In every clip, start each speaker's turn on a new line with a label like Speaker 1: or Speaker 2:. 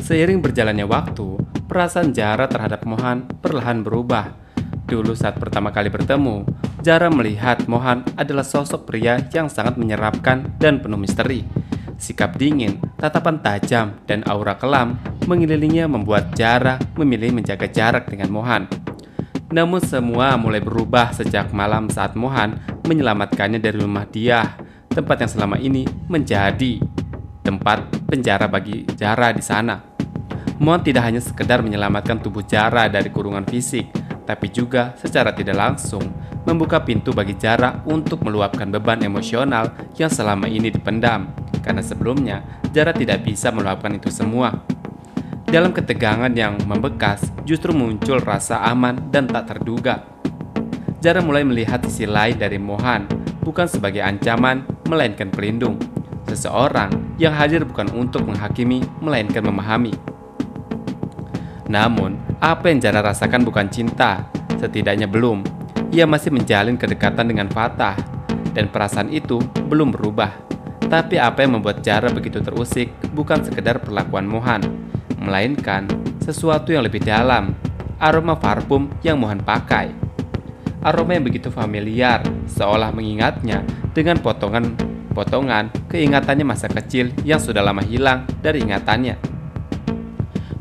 Speaker 1: Seiring berjalannya waktu, perasaan Jara terhadap Mohan perlahan berubah. Dulu saat pertama kali bertemu, Jara melihat Mohan adalah sosok pria yang sangat menyeramkan dan penuh misteri. Sikap dingin, tatapan tajam, dan aura kelam mengelilinginya membuat Jara memilih menjaga jarak dengan Mohan. Namun semua mulai berubah sejak malam saat Mohan menyelamatkannya dari rumah dia, tempat yang selama ini menjadi tempat penjara bagi Jara di sana. Mohan tidak hanya sekedar menyelamatkan tubuh Jara dari kurungan fisik, tapi juga secara tidak langsung membuka pintu bagi Jara untuk meluapkan beban emosional yang selama ini dipendam, karena sebelumnya Jara tidak bisa meluapkan itu semua. Dalam ketegangan yang membekas, justru muncul rasa aman dan tak terduga. Jara mulai melihat sisi lain dari Mohan, bukan sebagai ancaman, melainkan pelindung. Seseorang yang hadir bukan untuk menghakimi, melainkan memahami. Namun, apa yang Jara rasakan bukan cinta, setidaknya belum. Ia masih menjalin kedekatan dengan Fatah, dan perasaan itu belum berubah. Tapi apa yang membuat Jara begitu terusik bukan sekedar perlakuan Mohan, melainkan sesuatu yang lebih dalam, aroma parfum yang Mohan pakai. Aroma yang begitu familiar, seolah mengingatnya dengan potongan keingatannya masa kecil yang sudah lama hilang dari ingatannya.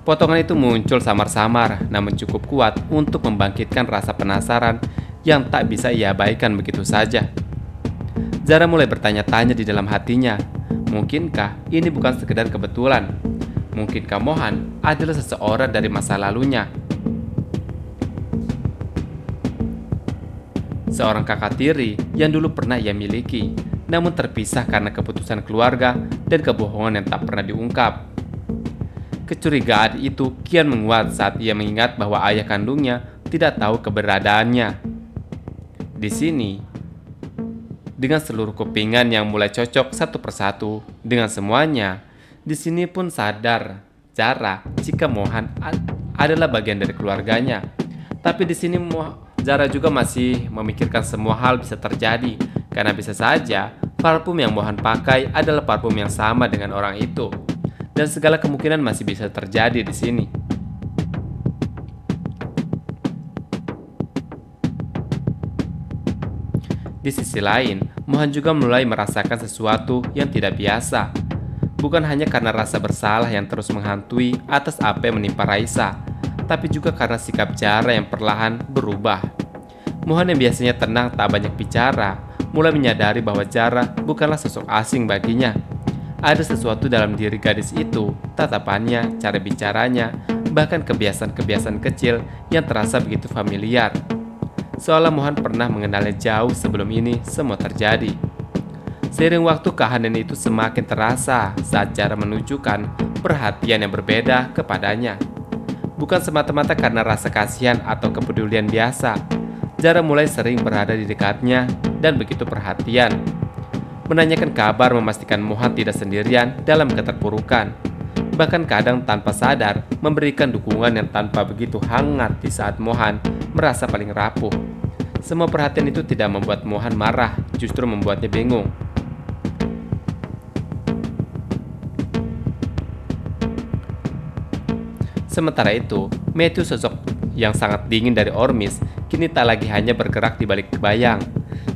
Speaker 1: Potongan itu muncul samar-samar, namun cukup kuat untuk membangkitkan rasa penasaran yang tak bisa ia abaikan begitu saja. Jara mulai bertanya-tanya di dalam hatinya, mungkinkah ini bukan sekedar kebetulan? Mungkinkah Mohan adalah seseorang dari masa lalunya? Seorang kakak tiri yang dulu pernah ia miliki, namun terpisah karena keputusan keluarga dan kebohongan yang tak pernah diungkap. Kecurigaan itu kian menguat saat ia mengingat bahwa ayah kandungnya tidak tahu keberadaannya. Di sini, dengan seluruh kepingan yang mulai cocok satu persatu dengan semuanya, di sini pun sadar Jara jika Mohan adalah bagian dari keluarganya. Tapi di sini Jara juga masih memikirkan semua hal bisa terjadi, karena bisa saja parfum yang Mohan pakai adalah parfum yang sama dengan orang itu. Dan segala kemungkinan masih bisa terjadi di sini. Di sisi lain, Mohan juga mulai merasakan sesuatu yang tidak biasa. Bukan hanya karena rasa bersalah yang terus menghantui atas apa yang menimpa Raisa, tapi juga karena sikap Jara yang perlahan berubah. Mohan yang biasanya tenang tak banyak bicara, mulai menyadari bahwa Jara bukanlah sosok asing baginya. Ada sesuatu dalam diri gadis itu, tatapannya, cara bicaranya, bahkan kebiasaan-kebiasaan kecil yang terasa begitu familiar. Seolah Mohan pernah mengenalnya jauh sebelum ini semua terjadi. Seiring waktu keanehan itu semakin terasa saat Jara menunjukkan perhatian yang berbeda kepadanya. Bukan semata-mata karena rasa kasihan atau kepedulian biasa, Jara mulai sering berada di dekatnya dan begitu perhatian. Menanyakan kabar, memastikan Mohan tidak sendirian dalam keterpurukan. Bahkan kadang tanpa sadar memberikan dukungan yang tanpa begitu hangat di saat Mohan merasa paling rapuh. Semua perhatian itu tidak membuat Mohan marah, justru membuatnya bingung. Sementara itu, Matthew, sosok yang sangat dingin dari Ormis, kini tak lagi hanya bergerak di balik bayang.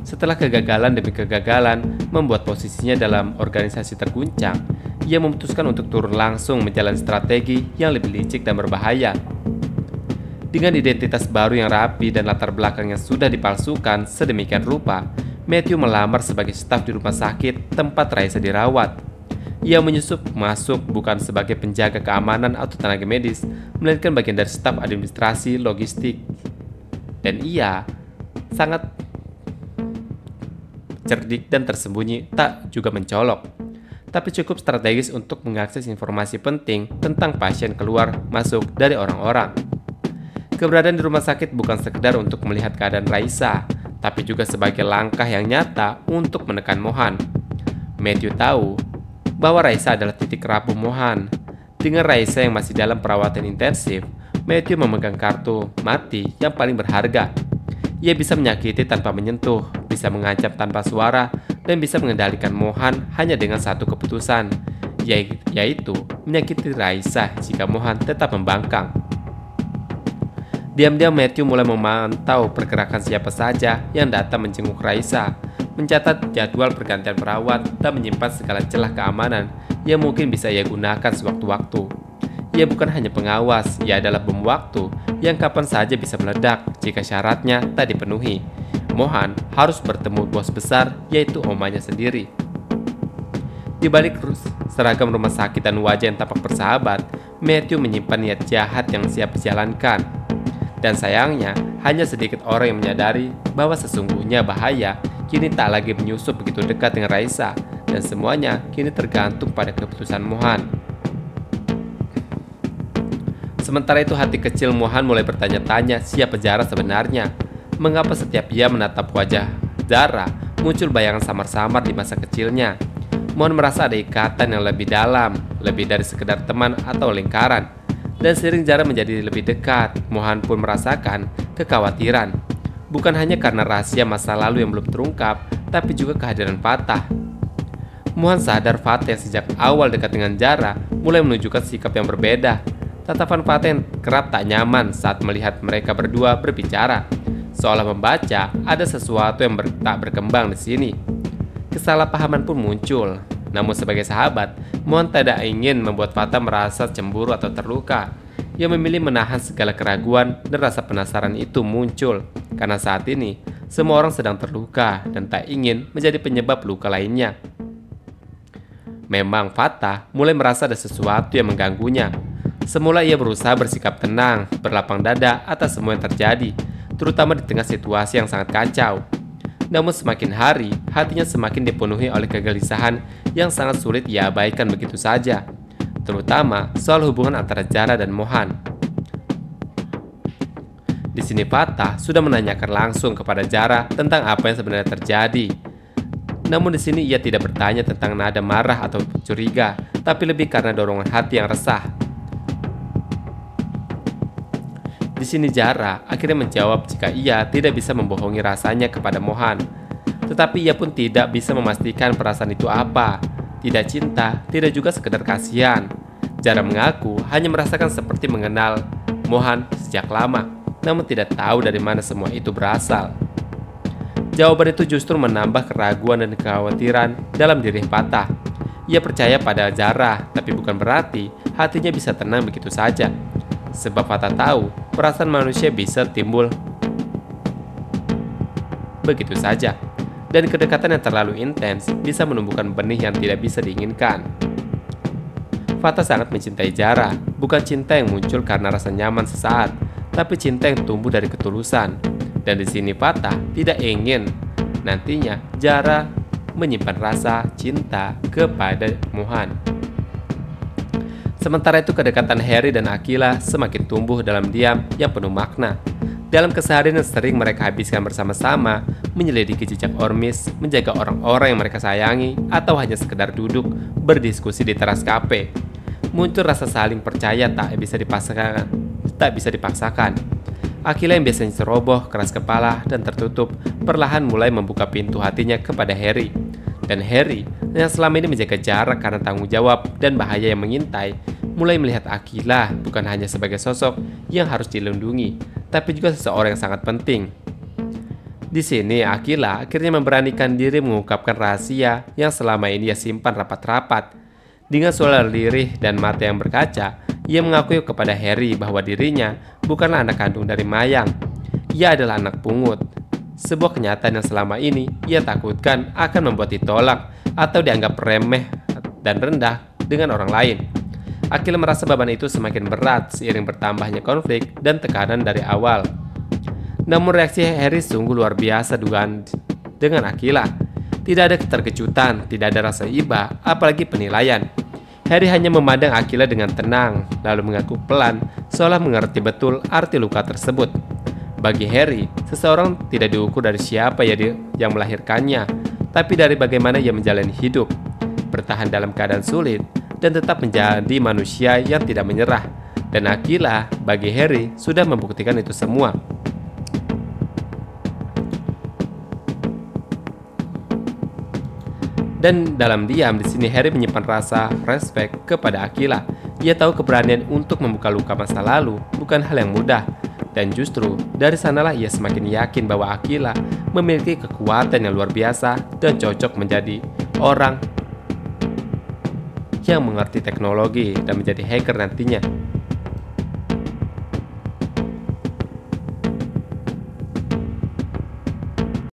Speaker 1: Setelah kegagalan demi kegagalan membuat posisinya dalam organisasi terguncang, ia memutuskan untuk turun langsung menjalani strategi yang lebih licik dan berbahaya. Dengan identitas baru yang rapi dan latar belakang yang sudah dipalsukan sedemikian rupa, Matthew melamar sebagai staf di rumah sakit tempat Raisa dirawat. Ia menyusup masuk bukan sebagai penjaga keamanan atau tenaga medis, melainkan bagian dari staf administrasi logistik. Dan ia sangat cerdik dan tersembunyi, tak juga mencolok, tapi cukup strategis untuk mengakses informasi penting tentang pasien keluar masuk dari orang-orang. Keberadaan di rumah sakit bukan sekedar untuk melihat keadaan Raisa, tapi juga sebagai langkah yang nyata untuk menekan Mohan. Matthew tahu bahwa Raisa adalah titik rapuh Mohan. Dengan Raisa yang masih dalam perawatan intensif, Matthew memegang kartu mati yang paling berharga. Ia bisa menyakiti tanpa menyentuh, bisa mengancam tanpa suara, dan bisa mengendalikan Mohan hanya dengan satu keputusan, yaitu menyakiti Raisa jika Mohan tetap membangkang. Diam-diam Matthew mulai memantau pergerakan siapa saja yang datang menjenguk Raisa, mencatat jadwal pergantian perawat, dan menyimpan segala celah keamanan yang mungkin bisa ia gunakan sewaktu-waktu. Ia bukan hanya pengawas, ia adalah bom waktu yang kapan saja bisa meledak jika syaratnya tak dipenuhi. Mohan harus bertemu bos besar, yaitu omanya sendiri. Di balik seragam rumah sakit dan wajah yang tampak bersahabat, Matthew menyimpan niat jahat yang siap dijalankan. Dan sayangnya, hanya sedikit orang yang menyadari bahwa sesungguhnya bahaya kini tak lagi menyusup begitu dekat dengan Raisa, dan semuanya kini tergantung pada keputusan Mohan. Sementara itu hati kecil Mohan mulai bertanya-tanya siapa Zara sebenarnya. Mengapa setiap ia menatap wajah Zara, muncul bayangan samar-samar di masa kecilnya. Mohan merasa ada ikatan yang lebih dalam, lebih dari sekedar teman atau lingkaran. Dan seiring Zara menjadi lebih dekat, Mohan pun merasakan kekhawatiran. Bukan hanya karena rahasia masa lalu yang belum terungkap, tapi juga kehadiran Fatah. Mohan sadar Fatah yang sejak awal dekat dengan Zara mulai menunjukkan sikap yang berbeda. Tatapan Fatah yang kerap tak nyaman saat melihat mereka berdua berbicara, seolah membaca ada sesuatu yang tak berkembang di sini. Kesalahpahaman pun muncul. Namun sebagai sahabat, Mohan tidak ingin membuat Fatah merasa cemburu atau terluka. Ia memilih menahan segala keraguan dan rasa penasaran itu muncul karena saat ini semua orang sedang terluka dan tak ingin menjadi penyebab luka lainnya. Memang Fatah mulai merasa ada sesuatu yang mengganggunya. Semula ia berusaha bersikap tenang, berlapang dada atas semua yang terjadi, terutama di tengah situasi yang sangat kacau. Namun semakin hari, hatinya semakin dipenuhi oleh kegelisahan yang sangat sulit ia abaikan begitu saja, terutama soal hubungan antara Zara dan Mohan. Di sini Fatah sudah menanyakan langsung kepada Zara tentang apa yang sebenarnya terjadi. Namun di sini ia tidak bertanya tentang nada marah atau curiga, tapi lebih karena dorongan hati yang resah. Di sini Zara akhirnya menjawab jika ia tidak bisa membohongi rasanya kepada Mohan. Tetapi ia pun tidak bisa memastikan perasaan itu apa. Tidak cinta, tidak juga sekedar kasihan. Zara mengaku hanya merasakan seperti mengenal Mohan sejak lama, namun tidak tahu dari mana semua itu berasal. Jawaban itu justru menambah keraguan dan kekhawatiran dalam diri Fatah. Ia percaya pada Zara, tapi bukan berarti hatinya bisa tenang begitu saja. Sebab Fatah tahu perasaan manusia bisa timbul begitu saja, dan kedekatan yang terlalu intens bisa menumbuhkan benih yang tidak bisa diinginkan. Fatah sangat mencintai Zara, bukan cinta yang muncul karena rasa nyaman sesaat, tapi cinta yang tumbuh dari ketulusan. Dan di sini Fatah tidak ingin nantinya Zara menyimpan rasa cinta kepada Mohan. Sementara itu kedekatan Harry dan Akila semakin tumbuh dalam diam yang penuh makna. Dalam keseharian yang sering mereka habiskan bersama-sama, menyelidiki jejak ormis, menjaga orang-orang yang mereka sayangi, atau hanya sekedar duduk berdiskusi di teras kafe, muncul rasa saling percaya tak bisa dipaksakan. Akila yang biasanya ceroboh, keras kepala, dan tertutup, perlahan mulai membuka pintu hatinya kepada Harry. Dan Harry, yang selama ini menjaga jarak karena tanggung jawab dan bahaya yang mengintai, mulai melihat Akila bukan hanya sebagai sosok yang harus dilindungi, tapi juga seseorang yang sangat penting. Di sini Akila akhirnya memberanikan diri mengungkapkan rahasia yang selama ini ia simpan rapat-rapat. Dengan suara lirih dan mata yang berkaca, ia mengakui kepada Harry bahwa dirinya bukanlah anak kandung dari Mayang. Ia adalah anak pungut. Sebuah kenyataan yang selama ini ia takutkan akan membuat ditolak atau dianggap remeh dan rendah dengan orang lain. Akila merasa beban itu semakin berat seiring bertambahnya konflik dan tekanan dari awal. Namun reaksi Harry sungguh luar biasa dengan Akila. Tidak ada keterkejutan, tidak ada rasa iba, apalagi penilaian. Harry hanya memandang Akila dengan tenang, lalu mengaku pelan, seolah mengerti betul arti luka tersebut. Bagi Harry, seseorang tidak diukur dari siapa yang melahirkannya, tapi dari bagaimana ia menjalani hidup, bertahan dalam keadaan sulit, dan tetap menjadi manusia yang tidak menyerah. Dan Akila, bagi Harry, sudah membuktikan itu semua. Dan dalam diam di sini Harry menyimpan rasa respek kepada Aquila. Ia tahu keberanian untuk membuka luka masa lalu bukan hal yang mudah. Dan justru dari sanalah ia semakin yakin bahwa Aquila memiliki kekuatan yang luar biasa dan cocok menjadi orang yang mengerti teknologi dan menjadi hacker nantinya.